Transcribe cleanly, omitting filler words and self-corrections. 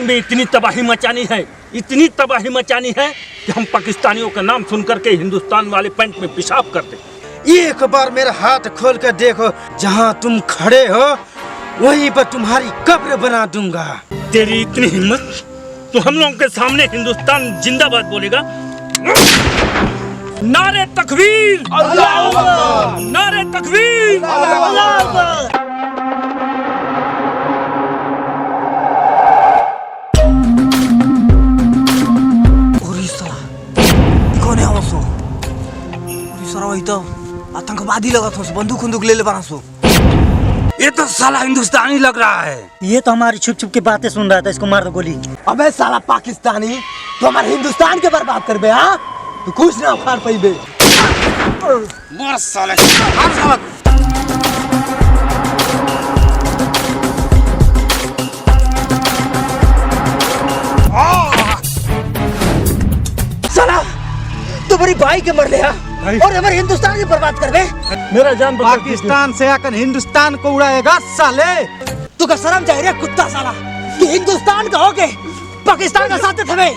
में इतनी तबाही मचानी है, इतनी तबाही मचानी है कि हम पाकिस्तानियों का नाम सुन करके हिंदुस्तान वाले पैंट में पेशाब करते। एक बार मेरा हाथ खोल कर देखो, जहाँ तुम खड़े हो वहीं पर तुम्हारी कब्र बना दूंगा। तेरी इतनी हिम्मत, तो हम लोगों के सामने हिंदुस्तान जिंदाबाद बोलेगा? नारे तकबीर, अल्लाह अकबर, नारे तकबीर, अल्लाह अकबर। कौन है वो? सारा वही तो आतंकवादी लगा था, बंदूक ले बना सो। ये तो साला हिंदुस्तानी लग रहा है। ये तो हमारी छुप छुप की बातें सुन रहा था, इसको मार दो गोली। अबे साला पाकिस्तानी, तो हमारे हिंदुस्तान के बर्बाद कर बे। हाँ तो कुछ ना उखाड़ पाई बे। मार साले, मार साला। साला तुम्हारी भाई के मर ले और हमारे हिंदुस्तान की बर्बाद कर बे। मेरा जान पाकिस्तान से आकर हिंदुस्तान को उड़ाएगा साले। तू का शर्म चाहिए कुत्ता साला कि हिंदुस्तान का होके पाकिस्तान का साथ थे।